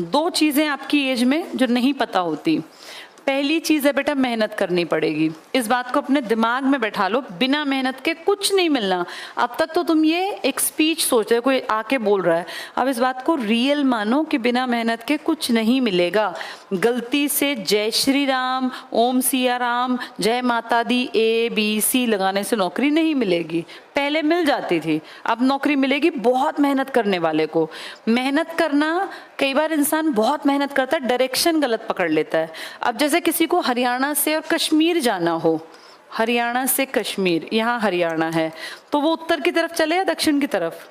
दो चीजें आपकी एज में जो नहीं पता होती। पहली चीज है बेटा, मेहनत करनी पड़ेगी। इस बात को अपने दिमाग में बैठा लो, बिना मेहनत के कुछ नहीं मिलना। अब तक तो तुम ये एक स्पीच सोच रहे, कोई आके बोल रहा है, अब इस बात को रियल मानो कि बिना मेहनत के कुछ नहीं मिलेगा। गलती से जय श्री राम, ओम सिया राम, जय माता दी, ABC लगाने से नौकरी नहीं मिलेगी। पहले मिल जाती थी, अब नौकरी मिलेगी बहुत मेहनत करने वाले को। मेहनत करना, कई बार इंसान बहुत मेहनत करता है, डायरेक्शन गलत पकड़ लेता है। अब जैसे किसी को हरियाणा से और कश्मीर जाना हो, हरियाणा से कश्मीर, यहाँ हरियाणा है, तो वो उत्तर की तरफ चले या दक्षिण की तरफ?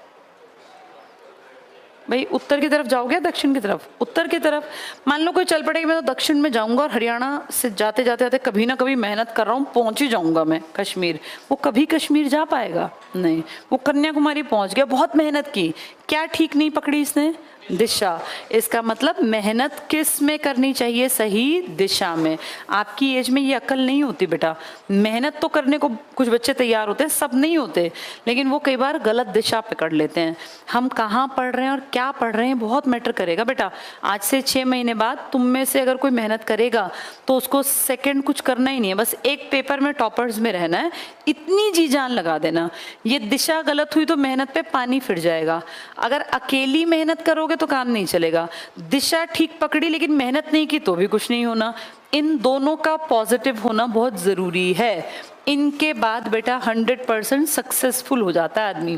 भाई उत्तर की तरफ जाओगे या दक्षिण की तरफ? उत्तर की तरफ। मान लो कोई चल पड़ेगा, मैं तो दक्षिण में जाऊंगा और हरियाणा से जाते जाते जाते कभी ना कभी मेहनत कर रहा हूँ, पहुंच ही जाऊंगा मैं कश्मीर। वो कभी कश्मीर जा पाएगा? नहीं। वो कन्याकुमारी पहुंच गया, बहुत मेहनत की, क्या ठीक नहीं पकड़ी इसने? दिशा। इसका मतलब मेहनत किस में करनी चाहिए? सही दिशा में। आपकी एज में ये अकल नहीं होती बेटा। मेहनत तो करने को कुछ बच्चे तैयार होते हैं, सब नहीं होते, लेकिन वो कई बार गलत दिशा पकड़ लेते हैं। हम कहाँ पढ़ रहे हैं और क्या पढ़ रहे हैं बहुत मैटर करेगा बेटा। आज से 6 महीने बाद तुम में से अगर कोई मेहनत करेगा तो उसको सेकंड कुछ करना ही नहीं है, बस एक पेपर में टॉपर्स में रहना है, इतनी जी जान लगा देना। ये दिशा गलत हुई तो मेहनत पे पानी फिर जाएगा। अगर अकेली मेहनत करोगे तो काम नहीं चलेगा। दिशा ठीक पकड़ी लेकिन मेहनत नहीं की तो भी कुछ नहीं होना। इन दोनों का पॉजिटिव होना बहुत जरूरी है। इनके बाद बेटा 100% सक्सेसफुल हो जाता है आदमी,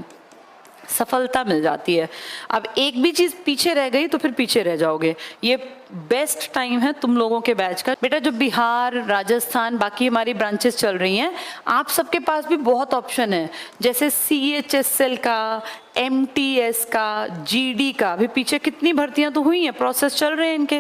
सफलता मिल जाती है। अब एक भी चीज पीछे रह गई तो फिर पीछे रह जाओगे। ये बेस्ट टाइम है तुम लोगों के बैच का बेटा। जो बिहार, राजस्थान, बाकी हमारी ब्रांचेस चल रही हैं, आप सबके पास भी बहुत ऑप्शन है, जैसे CHSL का, MTS का, GD का। भी पीछे कितनी भर्तियां तो हुई हैं, प्रोसेस चल रहे हैं इनके,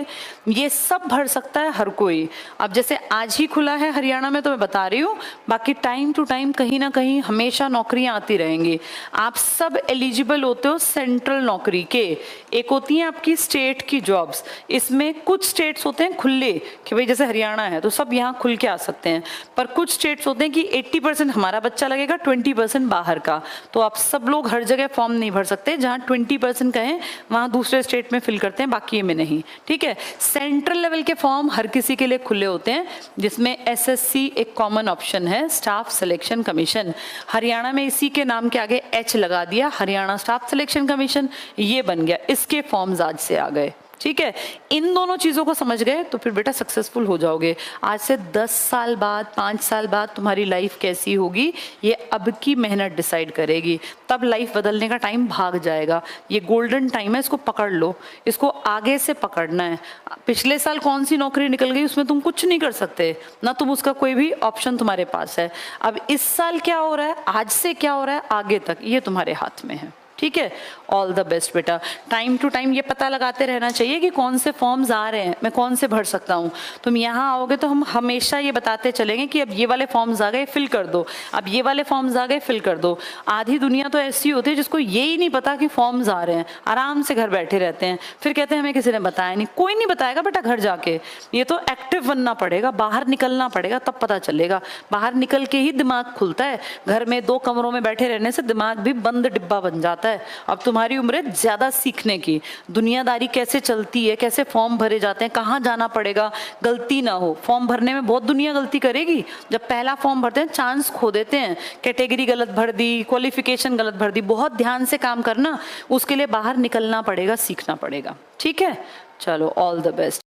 ये सब भर सकता है हर कोई। अब जैसे आज ही खुला है हरियाणा में तो मैं बता रही हूँ, बाकी टाइम टू टाइम कहीं ना कहीं हमेशा नौकरियां आती रहेंगी। आप सब एलिजिबल होते हो सेंट्रल नौकरी के। एक होती है आपकी स्टेट की जॉब्स, इसमें कुछ स्टेट्स होते हैं खुले कि भाई जैसे हरियाणा है तो सब यहाँ खुल के आ सकते हैं, पर कुछ स्टेट्स होते हैं कि 80% हमारा बच्चा लगेगा, 20% बाहर का। तो आप सब लोग हर जगह फॉर्म नहीं भर सकते, जहाँ 20% कहें वहाँ दूसरे स्टेट में फिल करते हैं, बाकी में नहीं। ठीक है, सेंट्रल लेवल के फॉर्म हर किसी के लिए खुले होते हैं, जिसमें SSC एक कॉमन ऑप्शन है, स्टाफ सिलेक्शन कमीशन। हरियाणा में इसी के नाम के आगे H लगा दिया, हरियाणा स्टाफ सिलेक्शन कमीशन, ये बन गया। इसके फॉर्म्स आज से आ गए। ठीक है, इन दोनों चीजों को समझ गए तो फिर बेटा सक्सेसफुल हो जाओगे। आज से 10 साल बाद, 5 साल बाद तुम्हारी लाइफ कैसी होगी ये अब की मेहनत डिसाइड करेगी। तब लाइफ बदलने का टाइम भाग जाएगा। ये गोल्डन टाइम है, इसको पकड़ लो, इसको आगे से पकड़ना है। पिछले साल कौन सी नौकरी निकल गई उसमें तुम कुछ नहीं कर सकते, ना तुम उसका कोई भी ऑप्शन तुम्हारे पास है। अब इस साल क्या हो रहा है, आज से क्या हो रहा है आगे तक, ये तुम्हारे हाथ में है। ठीक है, ऑल द बेस्ट बेटा। टाइम टू टाइम ये पता लगाते रहना चाहिए कि कौन से फॉर्म्स आ रहे हैं, मैं कौन से भर सकता हूँ। तुम यहाँ आओगे तो हम हमेशा ये बताते चलेंगे कि अब ये वाले फॉर्म्स आ गए, फिल कर दो, अब ये वाले फॉर्म्स आ गए, फिल कर दो। आधी दुनिया तो ऐसी होती है जिसको ये ही नहीं पता कि फॉर्म्स आ रहे हैं, आराम से घर बैठे रहते हैं, फिर कहते हैं हमें किसी ने बताया नहीं। कोई नहीं बताएगा बेटा घर जाके, ये तो एक्टिव बनना पड़ेगा, बाहर निकलना पड़ेगा, तब पता चलेगा। बाहर निकल के ही दिमाग खुलता है, घर में 2 कमरों में बैठे रहने से दिमाग भी बंद डिब्बा बन जाता है। अब तुम्हारी उम्र है ज्यादा सीखने की, दुनियादारी कैसे चलती है, कैसे फॉर्म भरे जाते हैं, कहाँ जाना पड़ेगा, गलती ना हो। फॉर्म भरने में बहुत दुनिया गलती करेगी। जब पहला फॉर्म भरते हैं चांस खो देते हैं, कैटेगरी गलत भर दी, क्वालिफिकेशन गलत भर दी। बहुत ध्यान से काम करना, उसके लिए बाहर निकलना पड़ेगा, सीखना पड़ेगा। ठीक है, चलो ऑल द बेस्ट।